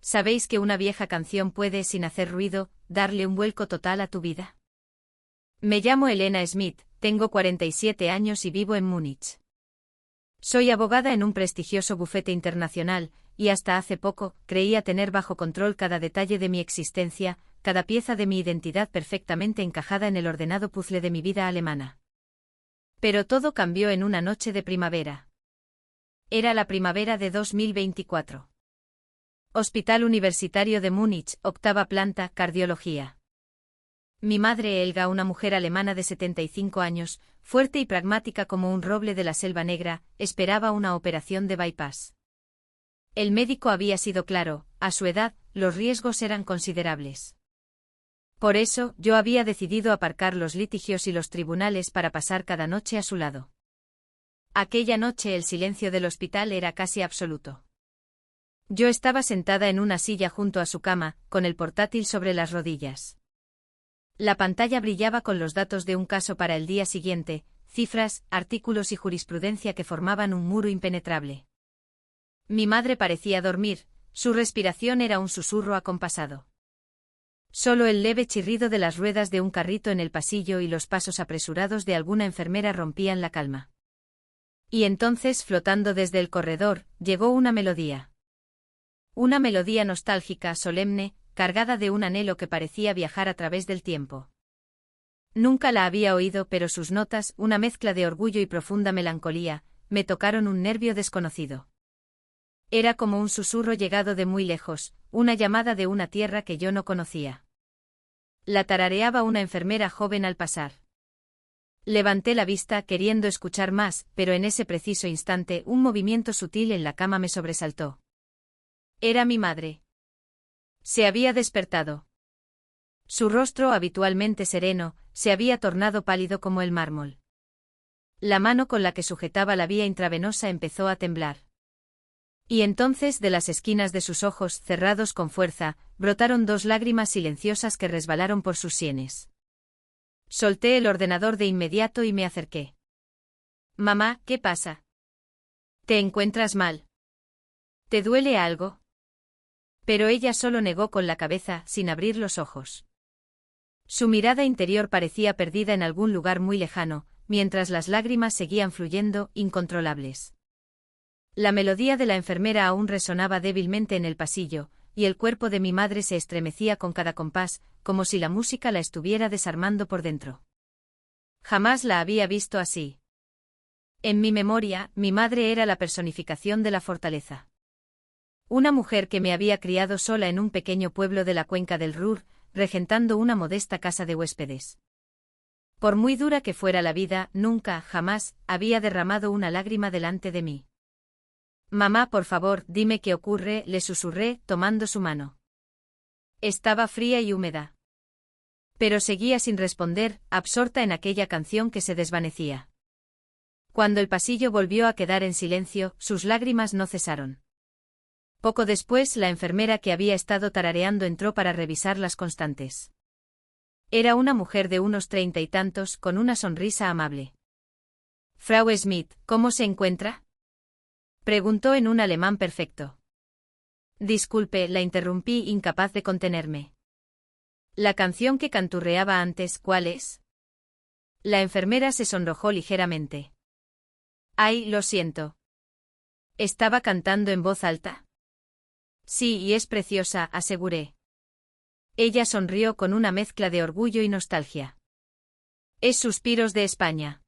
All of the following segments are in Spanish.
¿Sabéis que una vieja canción puede, sin hacer ruido, darle un vuelco total a tu vida? Me llamo Elena Smith, tengo 47 años y vivo en Múnich. Soy abogada en un prestigioso bufete internacional, y hasta hace poco, creía tener bajo control cada detalle de mi existencia, cada pieza de mi identidad perfectamente encajada en el ordenado puzzle de mi vida alemana. Pero todo cambió en una noche de primavera. Era la primavera de 2024. Hospital Universitario de Múnich, octava planta, cardiología. Mi madre Elga, una mujer alemana de 75 años, fuerte y pragmática como un roble de la selva negra, esperaba una operación de bypass. El médico había sido claro, a su edad, los riesgos eran considerables. Por eso, yo había decidido aparcar los litigios y los tribunales para pasar cada noche a su lado. Aquella noche el silencio del hospital era casi absoluto. Yo estaba sentada en una silla junto a su cama, con el portátil sobre las rodillas. La pantalla brillaba con los datos de un caso para el día siguiente, cifras, artículos y jurisprudencia que formaban un muro impenetrable. Mi madre parecía dormir, su respiración era un susurro acompasado. Solo el leve chirrido de las ruedas de un carrito en el pasillo y los pasos apresurados de alguna enfermera rompían la calma. Y entonces, flotando desde el corredor, llegó una melodía. Una melodía nostálgica, solemne, cargada de un anhelo que parecía viajar a través del tiempo. Nunca la había oído, pero sus notas, una mezcla de orgullo y profunda melancolía, me tocaron un nervio desconocido. Era como un susurro llegado de muy lejos, una llamada de una tierra que yo no conocía. La tarareaba una enfermera joven al pasar. Levanté la vista queriendo escuchar más, pero en ese preciso instante un movimiento sutil en la cama me sobresaltó. Era mi madre. Se había despertado. Su rostro, habitualmente sereno, se había tornado pálido como el mármol. La mano con la que sujetaba la vía intravenosa empezó a temblar. Y entonces, de las esquinas de sus ojos, cerrados con fuerza, brotaron dos lágrimas silenciosas que resbalaron por sus sienes. Solté el ordenador de inmediato y me acerqué. Mamá, ¿qué pasa? ¿Te encuentras mal? ¿Te duele algo? Pero ella solo negó con la cabeza, sin abrir los ojos. Su mirada interior parecía perdida en algún lugar muy lejano, mientras las lágrimas seguían fluyendo, incontrolables. La melodía de la enfermera aún resonaba débilmente en el pasillo, y el cuerpo de mi madre se estremecía con cada compás, como si la música la estuviera desarmando por dentro. Jamás la había visto así. En mi memoria, mi madre era la personificación de la fortaleza. Una mujer que me había criado sola en un pequeño pueblo de la cuenca del Ruhr, regentando una modesta casa de huéspedes. Por muy dura que fuera la vida, nunca, jamás, había derramado una lágrima delante de mí. Mamá, por favor, dime qué ocurre, le susurré, tomando su mano. Estaba fría y húmeda. Pero seguía sin responder, absorta en aquella canción que se desvanecía. Cuando el pasillo volvió a quedar en silencio, sus lágrimas no cesaron. Poco después, la enfermera que había estado tarareando entró para revisar las constantes. Era una mujer de unos 30 y tantos, con una sonrisa amable. Frau Smith, ¿cómo se encuentra? Preguntó en un alemán perfecto. Disculpe, la interrumpí, incapaz de contenerme. La canción que canturreaba antes, ¿cuál es? La enfermera se sonrojó ligeramente. Ay, lo siento. ¿Estaba cantando en voz alta? Sí, y es preciosa, aseguré. Ella sonrió con una mezcla de orgullo y nostalgia. Es Suspiros de España.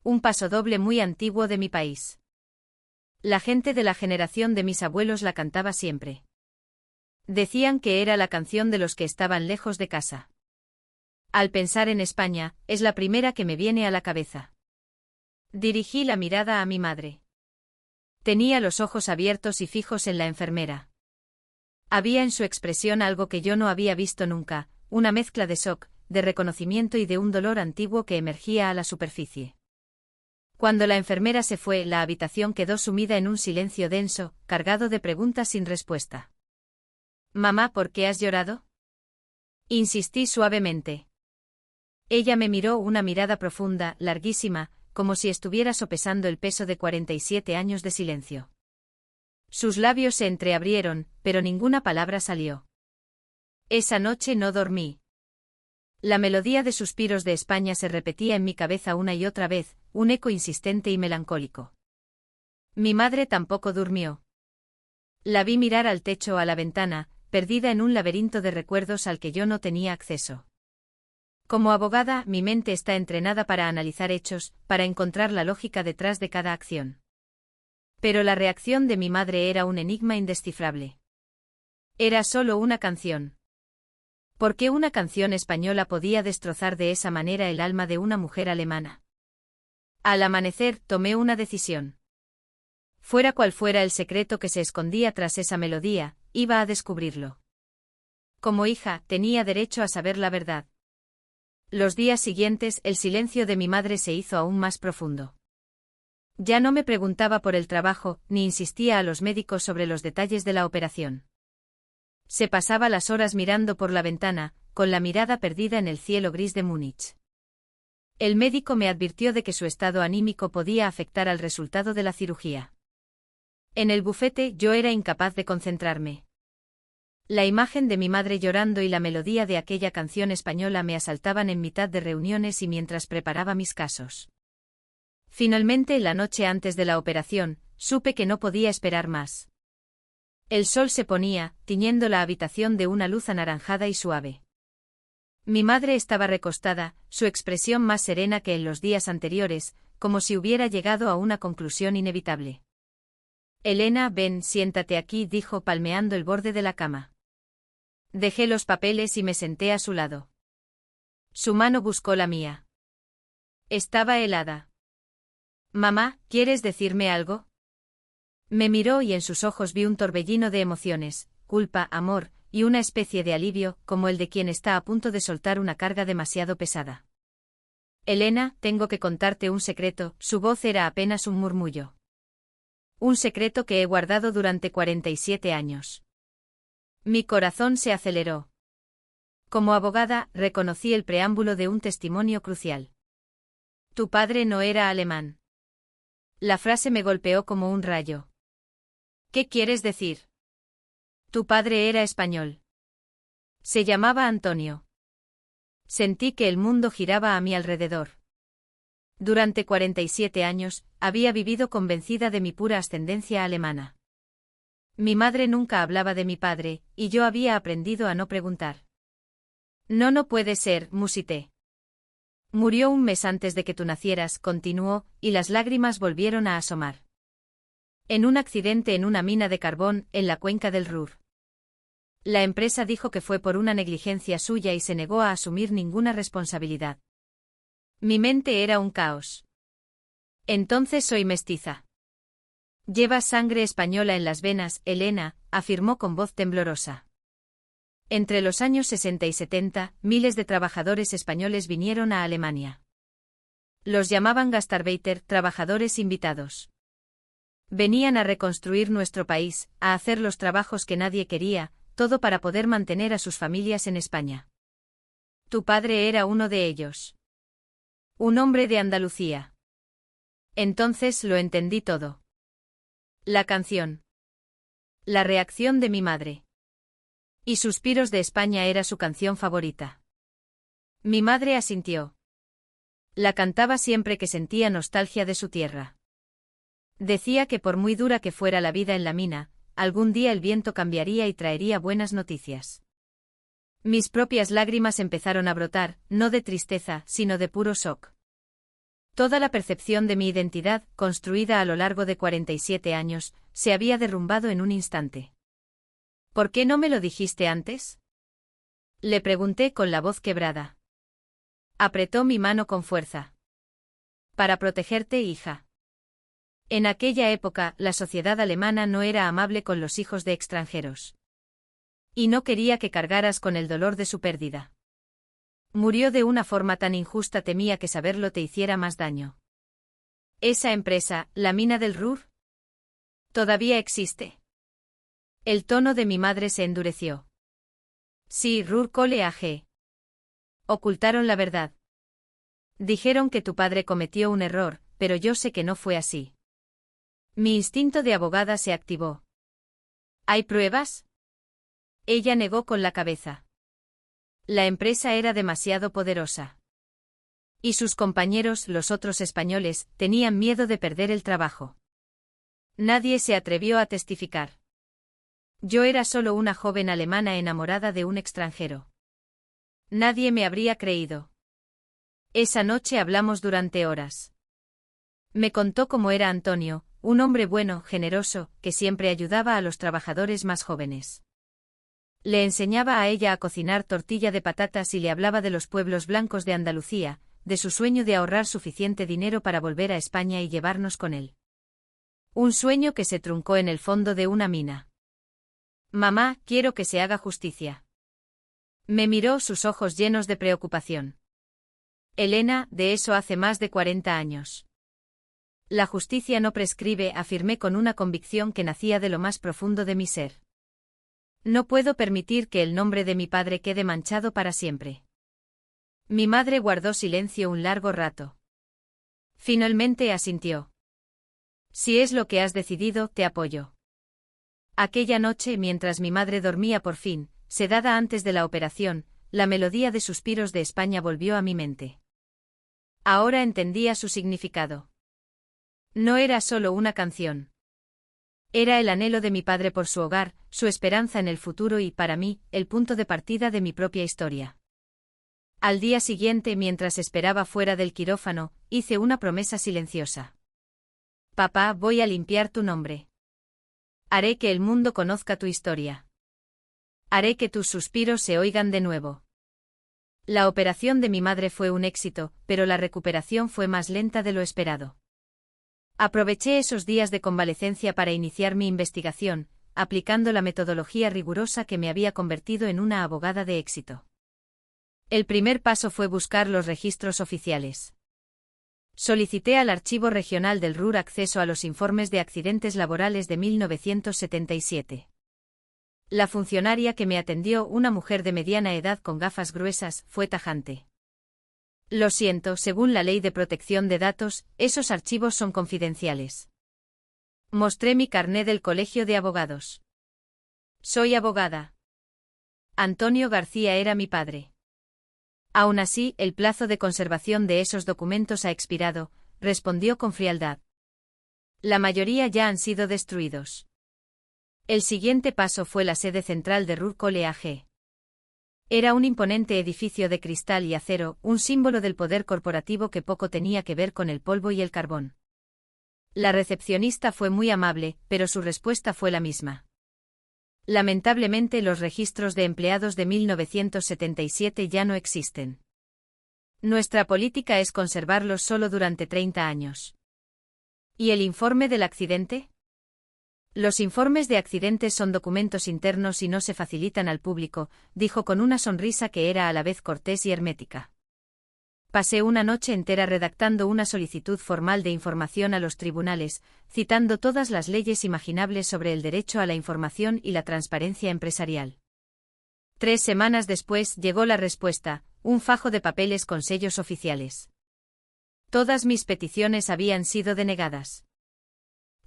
Un pasodoble muy antiguo de mi país. La gente de la generación de mis abuelos la cantaba siempre. Decían que era la canción de los que estaban lejos de casa. Al pensar en España, es la primera que me viene a la cabeza. Dirigí la mirada a mi madre. Tenía los ojos abiertos y fijos en la enfermera. Había en su expresión algo que yo no había visto nunca, una mezcla de shock, de reconocimiento y de un dolor antiguo que emergía a la superficie. Cuando la enfermera se fue, la habitación quedó sumida en un silencio denso, cargado de preguntas sin respuesta. Mamá, ¿por qué has llorado? Insistí suavemente. Ella me miró una mirada profunda, larguísima, como si estuviera sopesando el peso de 47 años de silencio. Sus labios se entreabrieron, pero ninguna palabra salió. Esa noche no dormí. La melodía de Suspiros de España se repetía en mi cabeza una y otra vez, un eco insistente y melancólico. Mi madre tampoco durmió. La vi mirar al techo o a la ventana, perdida en un laberinto de recuerdos al que yo no tenía acceso. Como abogada, mi mente está entrenada para analizar hechos, para encontrar la lógica detrás de cada acción. Pero la reacción de mi madre era un enigma indescifrable. Era solo una canción. ¿Por qué una canción española podía destrozar de esa manera el alma de una mujer alemana? Al amanecer, tomé una decisión. Fuera cual fuera el secreto que se escondía tras esa melodía, iba a descubrirlo. Como hija, tenía derecho a saber la verdad. Los días siguientes, el silencio de mi madre se hizo aún más profundo. Ya no me preguntaba por el trabajo, ni insistía a los médicos sobre los detalles de la operación. Se pasaba las horas mirando por la ventana, con la mirada perdida en el cielo gris de Múnich. El médico me advirtió de que su estado anímico podía afectar al resultado de la cirugía. En el bufete yo era incapaz de concentrarme. La imagen de mi madre llorando y la melodía de aquella canción española me asaltaban en mitad de reuniones y mientras preparaba mis casos. Finalmente, la noche antes de la operación, supe que no podía esperar más. El sol se ponía, tiñendo la habitación de una luz anaranjada y suave. Mi madre estaba recostada, su expresión más serena que en los días anteriores, como si hubiera llegado a una conclusión inevitable. Elena, ven, siéntate aquí, dijo palmeando el borde de la cama. Dejé los papeles y me senté a su lado. Su mano buscó la mía. Estaba helada. Mamá, ¿quieres decirme algo? Me miró y en sus ojos vi un torbellino de emociones, culpa, amor, y una especie de alivio, como el de quien está a punto de soltar una carga demasiado pesada. Elena, tengo que contarte un secreto, su voz era apenas un murmullo. Un secreto que he guardado durante 47 años. Mi corazón se aceleró. Como abogada, reconocí el preámbulo de un testimonio crucial. Tu padre no era alemán. La frase me golpeó como un rayo. ¿Qué quieres decir? Tu padre era español. Se llamaba Antonio. Sentí que el mundo giraba a mi alrededor. Durante 47 años, había vivido convencida de mi pura ascendencia alemana. Mi madre nunca hablaba de mi padre, y yo había aprendido a no preguntar. No puede ser, musité. Murió un mes antes de que tú nacieras, continuó, y las lágrimas volvieron a asomar. En un accidente en una mina de carbón, en la cuenca del Ruhr. La empresa dijo que fue por una negligencia suya y se negó a asumir ninguna responsabilidad. Mi mente era un caos. Entonces soy mestiza. Llevas sangre española en las venas, Elena, afirmó con voz temblorosa. Entre los años 60 y 70, miles de trabajadores españoles vinieron a Alemania. Los llamaban Gastarbeiter, trabajadores invitados. Venían a reconstruir nuestro país, a hacer los trabajos que nadie quería, todo para poder mantener a sus familias en España. Tu padre era uno de ellos. Un hombre de Andalucía. Entonces lo entendí todo. La canción. La reacción de mi madre. Y Suspiros de España era su canción favorita. Mi madre asintió. La cantaba siempre que sentía nostalgia de su tierra. Decía que por muy dura que fuera la vida en la mina, algún día el viento cambiaría y traería buenas noticias. Mis propias lágrimas empezaron a brotar, no de tristeza, sino de puro shock. Toda la percepción de mi identidad, construida a lo largo de 47 años, se había derrumbado en un instante. ¿Por qué no me lo dijiste antes? Le pregunté con la voz quebrada. Apretó mi mano con fuerza. Para protegerte, hija. En aquella época, la sociedad alemana no era amable con los hijos de extranjeros. Y no quería que cargaras con el dolor de su pérdida. Murió de una forma tan injusta, temía que saberlo te hiciera más daño. Esa empresa, la mina del Ruhr, ¿todavía existe? El tono de mi madre se endureció. Sí, Ruhr Kohle AG. Ocultaron la verdad. Dijeron que tu padre cometió un error, pero yo sé que no fue así. Mi instinto de abogada se activó. ¿Hay pruebas? Ella negó con la cabeza. La empresa era demasiado poderosa. Y sus compañeros, los otros españoles, tenían miedo de perder el trabajo. Nadie se atrevió a testificar. Yo era solo una joven alemana enamorada de un extranjero. Nadie me habría creído. Esa noche hablamos durante horas. Me contó cómo era Antonio, un hombre bueno, generoso, que siempre ayudaba a los trabajadores más jóvenes. Le enseñaba a ella a cocinar tortilla de patatas y le hablaba de los pueblos blancos de Andalucía, de su sueño de ahorrar suficiente dinero para volver a España y llevarnos con él. Un sueño que se truncó en el fondo de una mina. Mamá, quiero que se haga justicia. Me miró, sus ojos llenos de preocupación. Elena, de eso hace más de 40 años. La justicia no prescribe, afirmé con una convicción que nacía de lo más profundo de mi ser. No puedo permitir que el nombre de mi padre quede manchado para siempre. Mi madre guardó silencio un largo rato. Finalmente asintió. Si es lo que has decidido, te apoyo. Aquella noche, mientras mi madre dormía por fin, sedada antes de la operación, la melodía de Suspiros de España volvió a mi mente. Ahora entendía su significado. No era solo una canción. Era el anhelo de mi padre por su hogar, su esperanza en el futuro y, para mí, el punto de partida de mi propia historia. Al día siguiente, mientras esperaba fuera del quirófano, hice una promesa silenciosa. Papá, voy a limpiar tu nombre. Haré que el mundo conozca tu historia. Haré que tus suspiros se oigan de nuevo. La operación de mi madre fue un éxito, pero la recuperación fue más lenta de lo esperado. Aproveché esos días de convalecencia para iniciar mi investigación, aplicando la metodología rigurosa que me había convertido en una abogada de éxito. El primer paso fue buscar los registros oficiales. Solicité al Archivo Regional del Ruhr acceso a los informes de accidentes laborales de 1977. La funcionaria que me atendió, una mujer de mediana edad con gafas gruesas, fue tajante. Lo siento, según la Ley de Protección de Datos, esos archivos son confidenciales. Mostré mi carné del Colegio de Abogados. Soy abogada. Antonio García era mi padre. Aún así, el plazo de conservación de esos documentos ha expirado, respondió con frialdad. La mayoría ya han sido destruidos. El siguiente paso fue la sede central de Ruhr Kohle AG. Era un imponente edificio de cristal y acero, un símbolo del poder corporativo que poco tenía que ver con el polvo y el carbón. La recepcionista fue muy amable, pero su respuesta fue la misma. Lamentablemente, los registros de empleados de 1977 ya no existen. Nuestra política es conservarlos solo durante 30 años. ¿Y el informe del accidente? Los informes de accidentes son documentos internos y no se facilitan al público, dijo con una sonrisa que era a la vez cortés y hermética. Pasé una noche entera redactando una solicitud formal de información a los tribunales, citando todas las leyes imaginables sobre el derecho a la información y la transparencia empresarial. 3 semanas después llegó la respuesta, un fajo de papeles con sellos oficiales. Todas mis peticiones habían sido denegadas.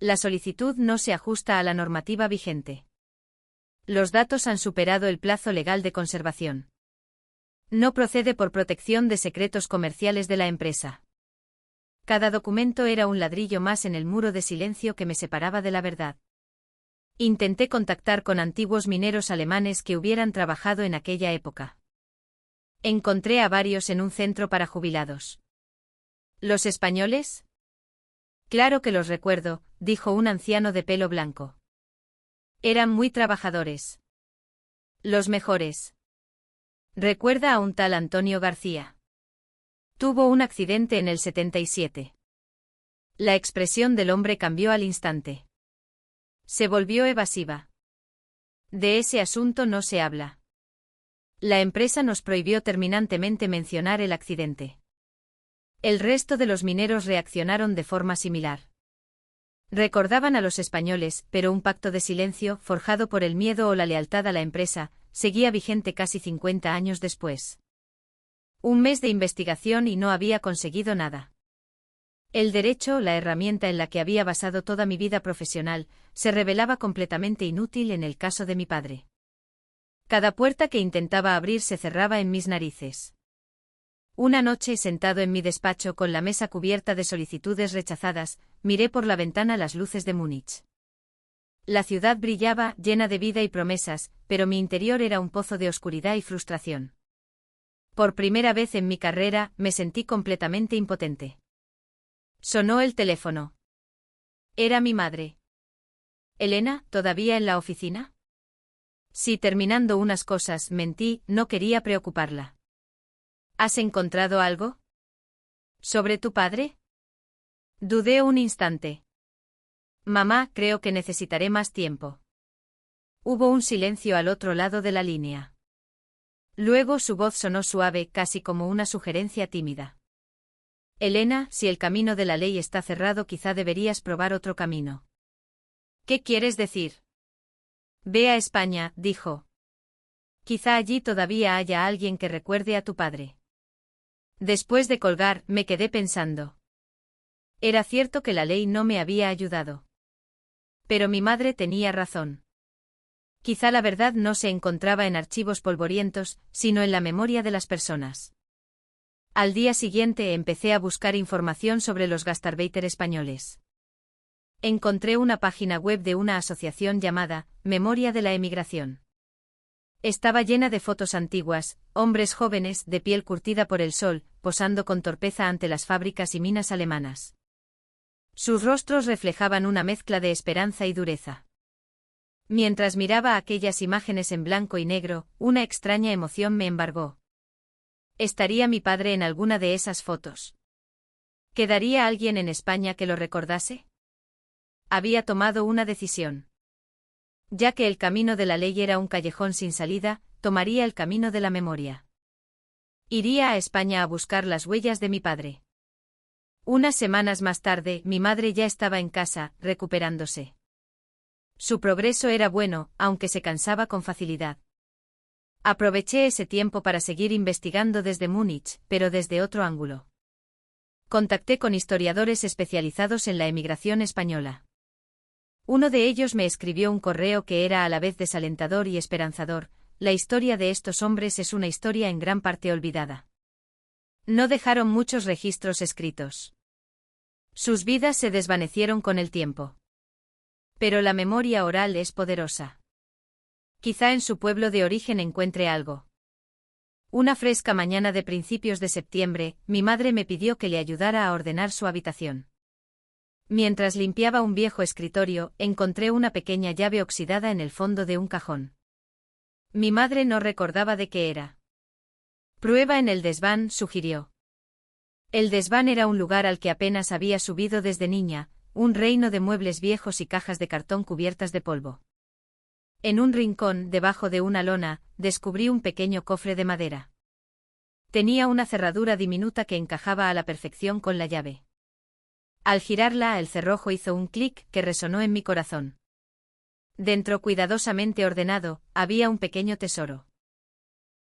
La solicitud no se ajusta a la normativa vigente. Los datos han superado el plazo legal de conservación. No procede por protección de secretos comerciales de la empresa. Cada documento era un ladrillo más en el muro de silencio que me separaba de la verdad. Intenté contactar con antiguos mineros alemanes que hubieran trabajado en aquella época. Encontré a varios en un centro para jubilados. ¿Los españoles? Claro que los recuerdo, dijo un anciano de pelo blanco. Eran muy trabajadores. Los mejores. Recuerda a un tal Antonio García. Tuvo un accidente en el 77. La expresión del hombre cambió al instante. Se volvió evasiva. De ese asunto no se habla. La empresa nos prohibió terminantemente mencionar el accidente. El resto de los mineros reaccionaron de forma similar. Recordaban a los españoles, pero un pacto de silencio, forjado por el miedo o la lealtad a la empresa, seguía vigente casi 50 años después. Un mes de investigación y no había conseguido nada. El derecho, la herramienta en la que había basado toda mi vida profesional, se revelaba completamente inútil en el caso de mi padre. Cada puerta que intentaba abrir se cerraba en mis narices. Una noche, sentado en mi despacho con la mesa cubierta de solicitudes rechazadas, miré por la ventana las luces de Múnich. La ciudad brillaba, llena de vida y promesas, pero mi interior era un pozo de oscuridad y frustración. Por primera vez en mi carrera, me sentí completamente impotente. Sonó el teléfono. Era mi madre. ¿Elena, todavía en la oficina? Sí, terminando unas cosas, mentí, no quería preocuparla. ¿Has encontrado algo? ¿Sobre tu padre? Dudé un instante. Mamá, creo que necesitaré más tiempo. Hubo un silencio al otro lado de la línea. Luego su voz sonó suave, casi como una sugerencia tímida. Elena, si el camino de la ley está cerrado, quizá deberías probar otro camino. ¿Qué quieres decir? Ve a España, dijo. Quizá allí todavía haya alguien que recuerde a tu padre. Después de colgar, me quedé pensando. Era cierto que la ley no me había ayudado. Pero mi madre tenía razón. Quizá la verdad no se encontraba en archivos polvorientos, sino en la memoria de las personas. Al día siguiente empecé a buscar información sobre los gastarbeiter españoles. Encontré una página web de una asociación llamada Memoria de la Emigración. Estaba llena de fotos antiguas, hombres jóvenes de piel curtida por el sol, posando con torpeza ante las fábricas y minas alemanas. Sus rostros reflejaban una mezcla de esperanza y dureza. Mientras miraba aquellas imágenes en blanco y negro, una extraña emoción me embargó. ¿Estaría mi padre en alguna de esas fotos? ¿Quedaría alguien en España que lo recordase? Había tomado una decisión. Ya que el camino de la ley era un callejón sin salida, tomaría el camino de la memoria. Iría a España a buscar las huellas de mi padre. Unas semanas más tarde, mi madre ya estaba en casa, recuperándose. Su progreso era bueno, aunque se cansaba con facilidad. Aproveché ese tiempo para seguir investigando desde Múnich, pero desde otro ángulo. Contacté con historiadores especializados en la emigración española. Uno de ellos me escribió un correo que era a la vez desalentador y esperanzador. La historia de estos hombres es una historia en gran parte olvidada. No dejaron muchos registros escritos. Sus vidas se desvanecieron con el tiempo. Pero la memoria oral es poderosa. Quizá en su pueblo de origen encuentre algo. Una fresca mañana de principios de septiembre, mi madre me pidió que le ayudara a ordenar su habitación. Mientras limpiaba un viejo escritorio, encontré una pequeña llave oxidada en el fondo de un cajón. Mi madre no recordaba de qué era. Prueba en el desván, sugirió. El desván era un lugar al que apenas había subido desde niña, un reino de muebles viejos y cajas de cartón cubiertas de polvo. En un rincón, debajo de una lona, descubrí un pequeño cofre de madera. Tenía una cerradura diminuta que encajaba a la perfección con la llave. Al girarla, el cerrojo hizo un clic que resonó en mi corazón. Dentro, cuidadosamente ordenado, había un pequeño tesoro.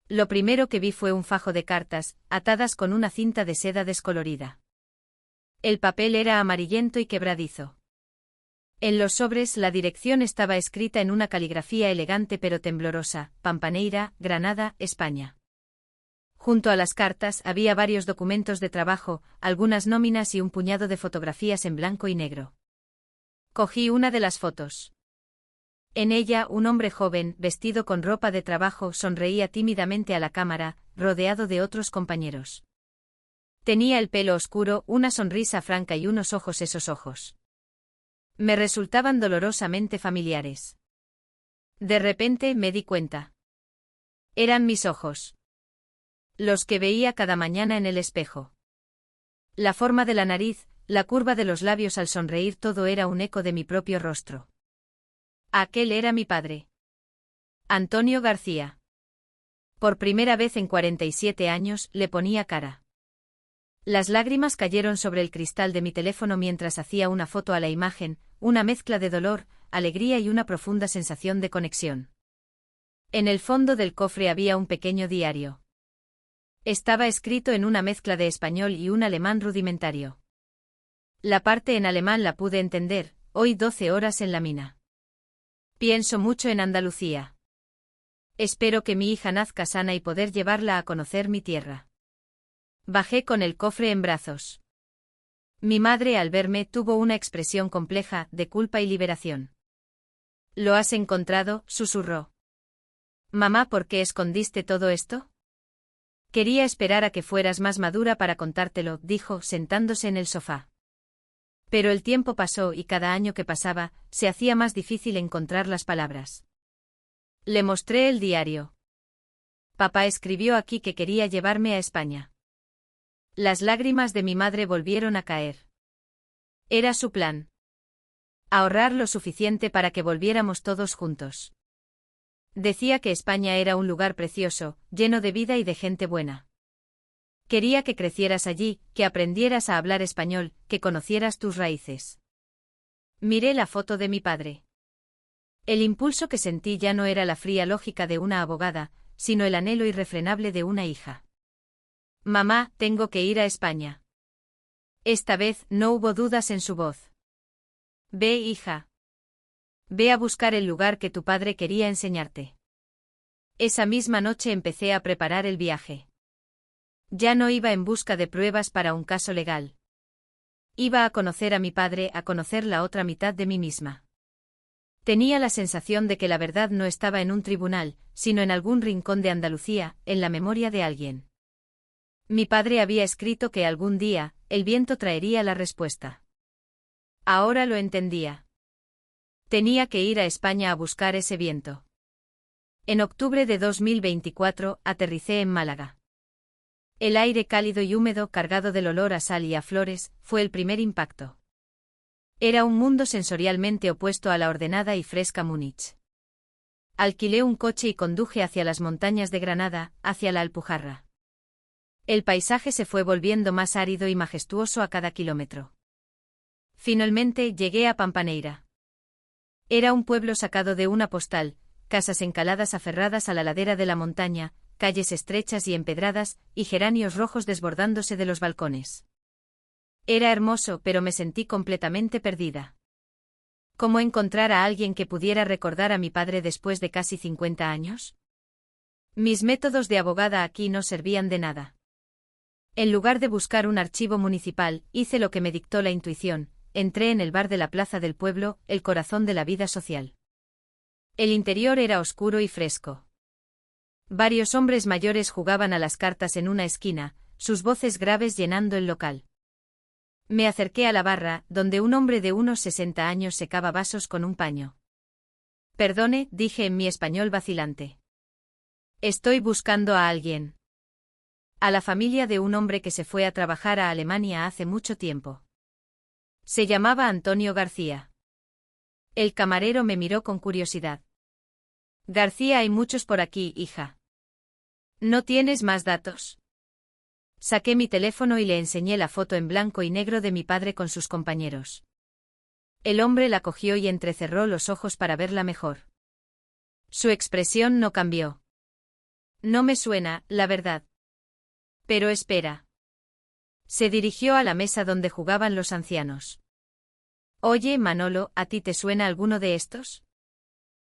Lo primero que vi fue un fajo de cartas, atadas con una cinta de seda descolorida. El papel era amarillento y quebradizo. En los sobres la dirección estaba escrita en una caligrafía elegante pero temblorosa: Pampaneira, Granada, España. Junto a las cartas había varios documentos de trabajo, algunas nóminas y un puñado de fotografías en blanco y negro. Cogí una de las fotos. En ella, un hombre joven, vestido con ropa de trabajo, sonreía tímidamente a la cámara, rodeado de otros compañeros. Tenía el pelo oscuro, una sonrisa franca y unos ojos, esos ojos me resultaban dolorosamente familiares. De repente me di cuenta. Eran mis ojos. Los que veía cada mañana en el espejo. La forma de la nariz, la curva de los labios al sonreír, todo era un eco de mi propio rostro. Aquel era mi padre. Antonio García. Por primera vez en 47 años, le ponía cara. Las lágrimas cayeron sobre el cristal de mi teléfono mientras hacía una foto a la imagen, una mezcla de dolor, alegría y una profunda sensación de conexión. En el fondo del cofre había un pequeño diario. Estaba escrito en una mezcla de español y un alemán rudimentario. La parte en alemán la pude entender, hoy 12 horas en la mina. Pienso mucho en Andalucía. Espero que mi hija nazca sana y poder llevarla a conocer mi tierra. Bajé con el cofre en brazos. Mi madre al verme tuvo una expresión compleja de culpa y liberación. ¿Lo has encontrado?, susurró. Mamá, ¿por qué escondiste todo esto? Quería esperar a que fueras más madura para contártelo, dijo, sentándose en el sofá. Pero el tiempo pasó y cada año que pasaba, se hacía más difícil encontrar las palabras. Le mostré el diario. Papá escribió aquí que quería llevarme a España. Las lágrimas de mi madre volvieron a caer. Era su plan. Ahorrar lo suficiente para que volviéramos todos juntos. Decía que España era un lugar precioso, lleno de vida y de gente buena. Quería que crecieras allí, que aprendieras a hablar español, que conocieras tus raíces. Miré la foto de mi padre. El impulso que sentí ya no era la fría lógica de una abogada, sino el anhelo irrefrenable de una hija. Mamá, tengo que ir a España. Esta vez no hubo dudas en su voz. Ve, hija. Ve a buscar el lugar que tu padre quería enseñarte. Esa misma noche empecé a preparar el viaje. Ya no iba en busca de pruebas para un caso legal. Iba a conocer a mi padre, a conocer la otra mitad de mí misma. Tenía la sensación de que la verdad no estaba en un tribunal, sino en algún rincón de Andalucía, en la memoria de alguien. Mi padre había escrito que algún día, el viento traería la respuesta. Ahora lo entendía. Tenía que ir a España a buscar ese viento. En octubre de 2024, aterricé en Málaga. El aire cálido y húmedo, cargado del olor a sal y a flores, fue el primer impacto. Era un mundo sensorialmente opuesto a la ordenada y fresca Múnich. Alquilé un coche y conduje hacia las montañas de Granada, hacia la Alpujarra. El paisaje se fue volviendo más árido y majestuoso a cada kilómetro. Finalmente llegué a Pampaneira. Era un pueblo sacado de una postal, casas encaladas aferradas a la ladera de la montaña, calles estrechas y empedradas, y geranios rojos desbordándose de los balcones. Era hermoso, pero me sentí completamente perdida. ¿Cómo encontrar a alguien que pudiera recordar a mi padre después de casi 50 años? Mis métodos de abogada aquí no servían de nada. En lugar de buscar un archivo municipal, hice lo que me dictó la intuición, entré en el bar de la plaza del pueblo, el corazón de la vida social. El interior era oscuro y fresco. Varios hombres mayores jugaban a las cartas en una esquina, sus voces graves llenando el local. Me acerqué a la barra, donde un hombre de unos 60 años secaba vasos con un paño. Perdone, dije en mi español vacilante. Estoy buscando a alguien. A la familia de un hombre que se fue a trabajar a Alemania hace mucho tiempo. Se llamaba Antonio García. El camarero me miró con curiosidad. García, hay muchos por aquí, hija. ¿No tienes más datos? Saqué mi teléfono y le enseñé la foto en blanco y negro de mi padre con sus compañeros. El hombre la cogió y entrecerró los ojos para verla mejor. Su expresión no cambió. No me suena, la verdad. Pero espera. Se dirigió a la mesa donde jugaban los ancianos. Oye, Manolo, ¿a ti te suena alguno de estos?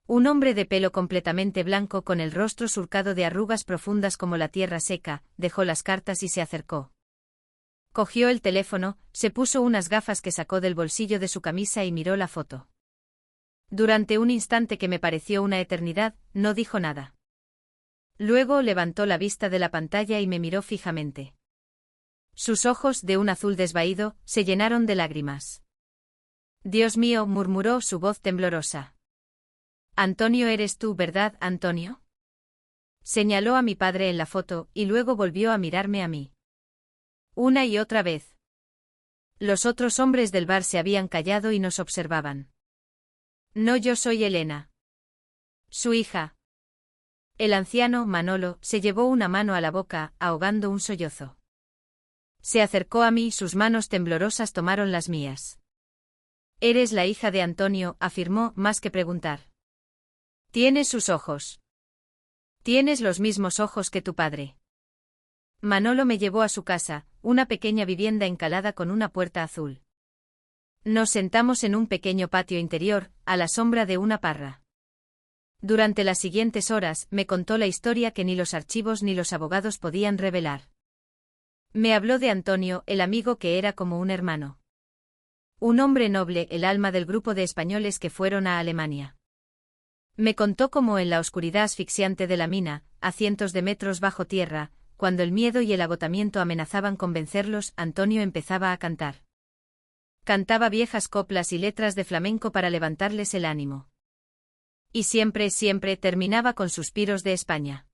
Un hombre de pelo completamente blanco con el rostro surcado de arrugas profundas como la tierra seca, dejó las cartas y se acercó. Cogió el teléfono, se puso unas gafas que sacó del bolsillo de su camisa y miró la foto. Durante un instante que me pareció una eternidad, no dijo nada. Luego levantó la vista de la pantalla y me miró fijamente. Sus ojos, de un azul desvaído, se llenaron de lágrimas. Dios mío, murmuró su voz temblorosa. Antonio, eres tú, ¿verdad, Antonio? Señaló a mi padre en la foto, y luego volvió a mirarme a mí. Una y otra vez. Los otros hombres del bar se habían callado y nos observaban. No, yo soy Elena. Su hija. El anciano, Manolo, se llevó una mano a la boca, ahogando un sollozo. Se acercó a mí y sus manos temblorosas tomaron las mías. Eres la hija de Antonio, afirmó, más que preguntar. Tienes sus ojos. Tienes los mismos ojos que tu padre. Manolo me llevó a su casa, una pequeña vivienda encalada con una puerta azul. Nos sentamos en un pequeño patio interior, a la sombra de una parra. Durante las siguientes horas, me contó la historia que ni los archivos ni los abogados podían revelar. Me habló de Antonio, el amigo que era como un hermano. Un hombre noble, el alma del grupo de españoles que fueron a Alemania. Me contó cómo en la oscuridad asfixiante de la mina, a cientos de metros bajo tierra, cuando el miedo y el agotamiento amenazaban con vencerlos, Antonio empezaba a cantar. Cantaba viejas coplas y letras de flamenco para levantarles el ánimo. Y siempre terminaba con suspiros de España.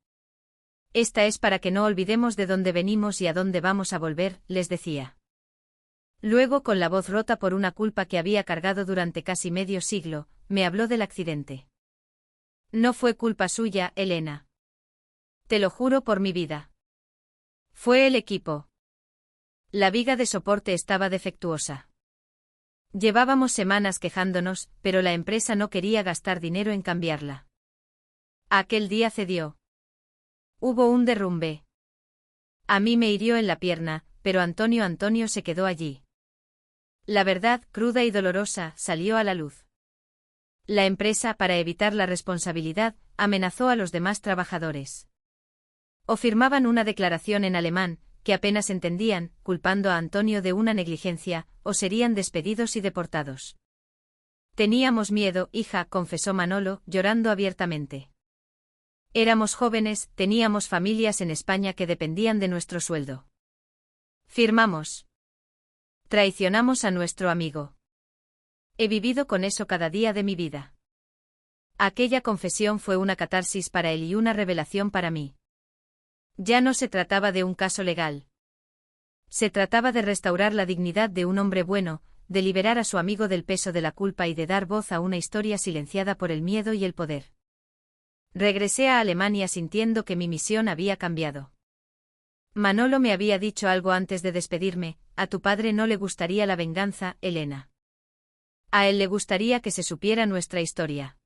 Esta es para que no olvidemos de dónde venimos y a dónde vamos a volver, les decía. Luego, con la voz rota por una culpa que había cargado durante casi medio siglo, me habló del accidente. No fue culpa suya, Elena. Te lo juro por mi vida. Fue el equipo. La viga de soporte estaba defectuosa. Llevábamos semanas quejándonos, pero la empresa no quería gastar dinero en cambiarla. Aquel día cedió. Hubo un derrumbe. A mí me hirió en la pierna, pero Antonio se quedó allí. La verdad, cruda y dolorosa, salió a la luz. La empresa, para evitar la responsabilidad, amenazó a los demás trabajadores. O firmaban una declaración en alemán, que apenas entendían, culpando a Antonio de una negligencia, o serían despedidos y deportados. Teníamos miedo, hija, confesó Manolo, llorando abiertamente. Éramos jóvenes, teníamos familias en España que dependían de nuestro sueldo. Firmamos. Traicionamos a nuestro amigo. He vivido con eso cada día de mi vida. Aquella confesión fue una catarsis para él y una revelación para mí. Ya no se trataba de un caso legal. Se trataba de restaurar la dignidad de un hombre bueno, de liberar a su amigo del peso de la culpa y de dar voz a una historia silenciada por el miedo y el poder. Regresé a Alemania sintiendo que mi misión había cambiado. Manolo me había dicho algo antes de despedirme: a tu padre no le gustaría la venganza, Elena. A él le gustaría que se supiera nuestra historia.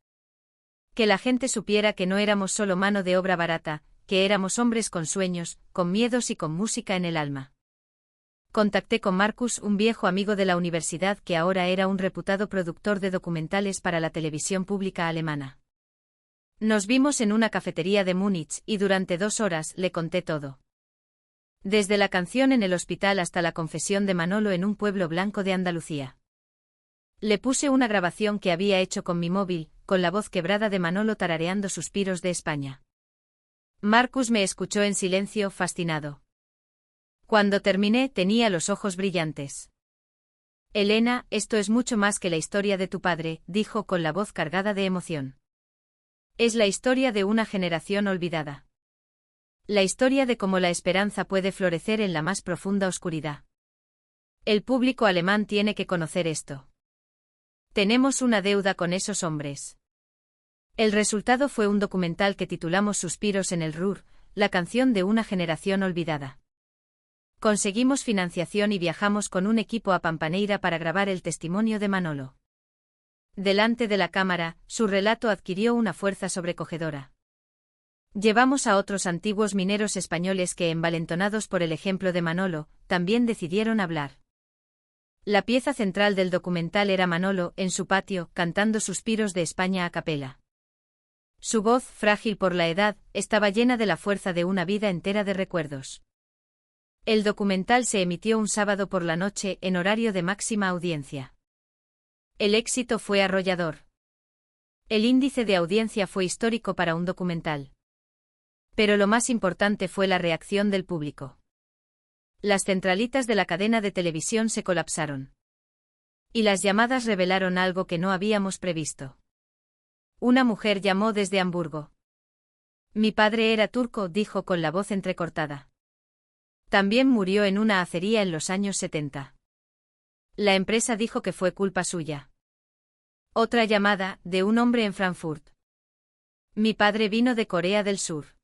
Que la gente supiera que no éramos solo mano de obra barata, que éramos hombres con sueños, con miedos y con música en el alma. Contacté con Marcus, un viejo amigo de la universidad que ahora era un reputado productor de documentales para la televisión pública alemana. Nos vimos en una cafetería de Múnich y durante 2 horas le conté todo. Desde la canción en el hospital hasta la confesión de Manolo en un pueblo blanco de Andalucía. Le puse una grabación que había hecho con mi móvil, con la voz quebrada de Manolo tarareando suspiros de España. Marcus me escuchó en silencio, fascinado. Cuando terminé, tenía los ojos brillantes. Elena, esto es mucho más que la historia de tu padre, dijo con la voz cargada de emoción. Es la historia de una generación olvidada. La historia de cómo la esperanza puede florecer en la más profunda oscuridad. El público alemán tiene que conocer esto. Tenemos una deuda con esos hombres. El resultado fue un documental que titulamos Suspiros en el Ruhr, la canción de una generación olvidada. Conseguimos financiación y viajamos con un equipo a Pampaneira para grabar el testimonio de Manolo. Delante de la cámara, su relato adquirió una fuerza sobrecogedora. Llevamos a otros antiguos mineros españoles que, envalentonados por el ejemplo de Manolo, también decidieron hablar. La pieza central del documental era Manolo, en su patio, cantando Suspiros de España a capela. Su voz, frágil por la edad, estaba llena de la fuerza de una vida entera de recuerdos. El documental se emitió un sábado por la noche, en horario de máxima audiencia. El éxito fue arrollador. El índice de audiencia fue histórico para un documental. Pero lo más importante fue la reacción del público. Las centralitas de la cadena de televisión se colapsaron. Y las llamadas revelaron algo que no habíamos previsto. Una mujer llamó desde Hamburgo. Mi padre era turco, dijo con la voz entrecortada. También murió en una acería en los años 70. La empresa dijo que fue culpa suya. Otra llamada, de un hombre en Frankfurt. Mi padre vino de Corea del Sur.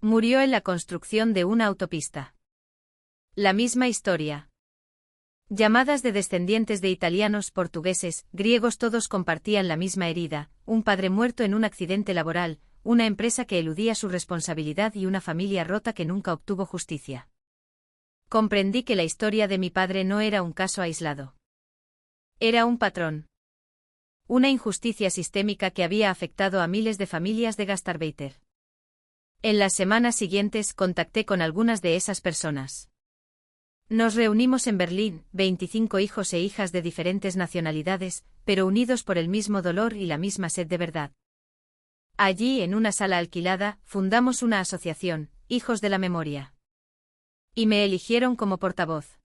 Murió en la construcción de una autopista. La misma historia. Llamadas de descendientes de italianos, portugueses, griegos, todos compartían la misma herida: un padre muerto en un accidente laboral, una empresa que eludía su responsabilidad y una familia rota que nunca obtuvo justicia. Comprendí que la historia de mi padre no era un caso aislado. Era un patrón. Una injusticia sistémica que había afectado a miles de familias de gastarbeiter. En las semanas siguientes contacté con algunas de esas personas. Nos reunimos en Berlín, 25 hijos e hijas de diferentes nacionalidades, pero unidos por el mismo dolor y la misma sed de verdad. Allí, en una sala alquilada, fundamos una asociación, Hijos de la Memoria. Y me eligieron como portavoz.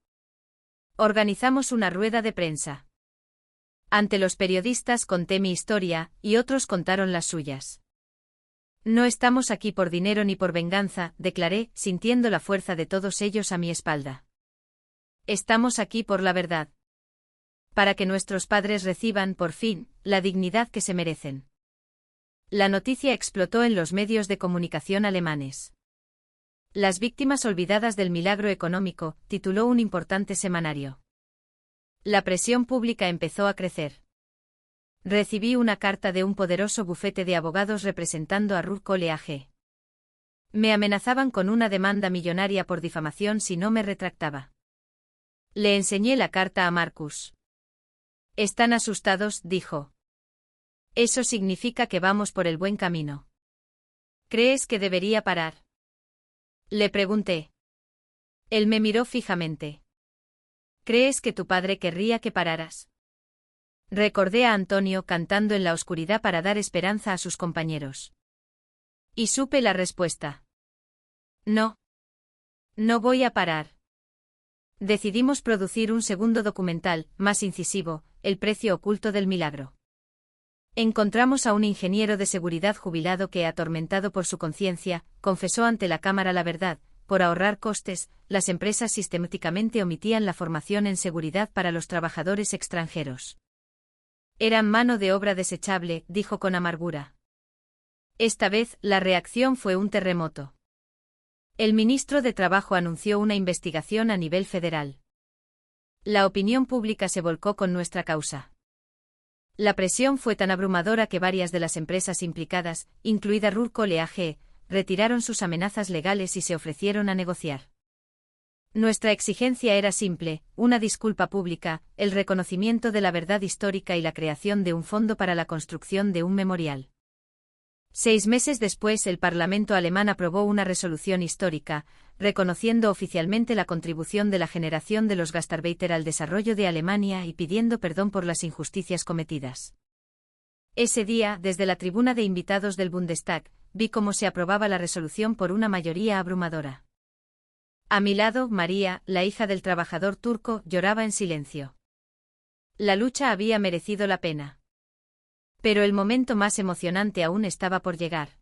Organizamos una rueda de prensa. Ante los periodistas conté mi historia, y otros contaron las suyas. No estamos aquí por dinero ni por venganza, declaré, sintiendo la fuerza de todos ellos a mi espalda. Estamos aquí por la verdad. Para que nuestros padres reciban, por fin, la dignidad que se merecen. La noticia explotó en los medios de comunicación alemanes. Las víctimas olvidadas del milagro económico, tituló un importante semanario. La presión pública empezó a crecer. Recibí una carta de un poderoso bufete de abogados representando a Ruhr Kohle AG. Me amenazaban con una demanda millonaria por difamación si no me retractaba. Le enseñé la carta a Marcus. Están asustados, dijo. Eso significa que vamos por el buen camino. ¿Crees que debería parar? Le pregunté. Él me miró fijamente. ¿Crees que tu padre querría que pararas? Recordé a Antonio cantando en la oscuridad para dar esperanza a sus compañeros. Y supe la respuesta. No. No voy a parar. Decidimos producir un segundo documental, más incisivo, El precio oculto del milagro. Encontramos a un ingeniero de seguridad jubilado que, atormentado por su conciencia, confesó ante la cámara la verdad. Por ahorrar costes, las empresas sistemáticamente omitían la formación en seguridad para los trabajadores extranjeros. Eran mano de obra desechable, dijo con amargura. Esta vez, la reacción fue un terremoto. El ministro de Trabajo anunció una investigación a nivel federal. La opinión pública se volcó con nuestra causa. La presión fue tan abrumadora que varias de las empresas implicadas, incluida Ruhr Kohle AG, retiraron sus amenazas legales y se ofrecieron a negociar. Nuestra exigencia era simple, una disculpa pública, el reconocimiento de la verdad histórica y la creación de un fondo para la construcción de un memorial. 6 meses después el Parlamento alemán aprobó una resolución histórica, reconociendo oficialmente la contribución de la generación de los Gastarbeiter al desarrollo de Alemania y pidiendo perdón por las injusticias cometidas. Ese día, desde la tribuna de invitados del Bundestag, vi cómo se aprobaba la resolución por una mayoría abrumadora. A mi lado, María, la hija del trabajador turco, lloraba en silencio. La lucha había merecido la pena. Pero el momento más emocionante aún estaba por llegar.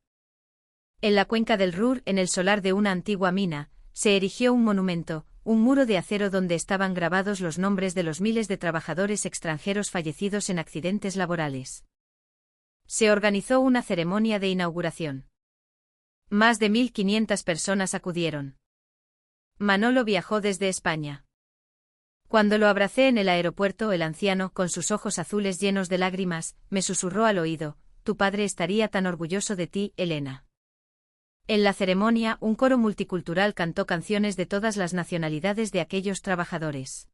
En la cuenca del Ruhr, en el solar de una antigua mina, se erigió un monumento, un muro de acero donde estaban grabados los nombres de los miles de trabajadores extranjeros fallecidos en accidentes laborales. Se organizó una ceremonia de inauguración. Más de 1.500 personas acudieron. Manolo viajó desde España. Cuando lo abracé en el aeropuerto, el anciano, con sus ojos azules llenos de lágrimas, me susurró al oído: tu padre estaría tan orgulloso de ti, Elena. En la ceremonia, un coro multicultural cantó canciones de todas las nacionalidades de aquellos trabajadores.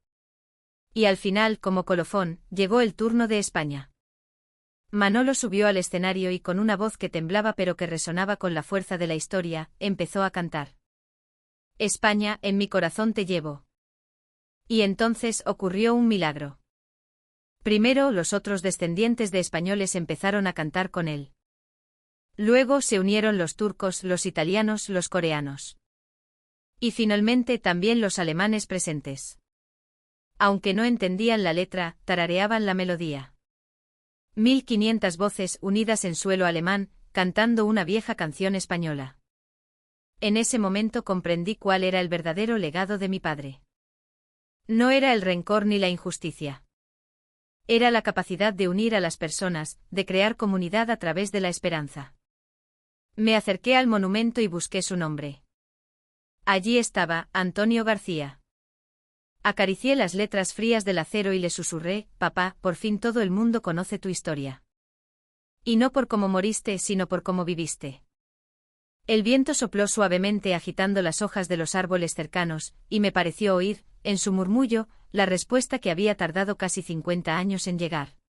Y al final, como colofón, llegó el turno de España. Manolo subió al escenario y con una voz que temblaba pero que resonaba con la fuerza de la historia, empezó a cantar. España, en mi corazón te llevo. Y entonces ocurrió un milagro. Primero los otros descendientes de españoles empezaron a cantar con él. Luego se unieron los turcos, los italianos, los coreanos. Y finalmente también los alemanes presentes. Aunque no entendían la letra, tarareaban la melodía. 1.500 voces unidas en suelo alemán, cantando una vieja canción española. En ese momento comprendí cuál era el verdadero legado de mi padre. No era el rencor ni la injusticia. Era la capacidad de unir a las personas, de crear comunidad a través de la esperanza. Me acerqué al monumento y busqué su nombre. Allí estaba, Antonio García. Acaricié las letras frías del acero y le susurré: papá, por fin todo el mundo conoce tu historia. Y no por cómo moriste, sino por cómo viviste. El viento sopló suavemente agitando las hojas de los árboles cercanos, y me pareció oír, en su murmullo, la respuesta que había tardado casi 50 años en llegar.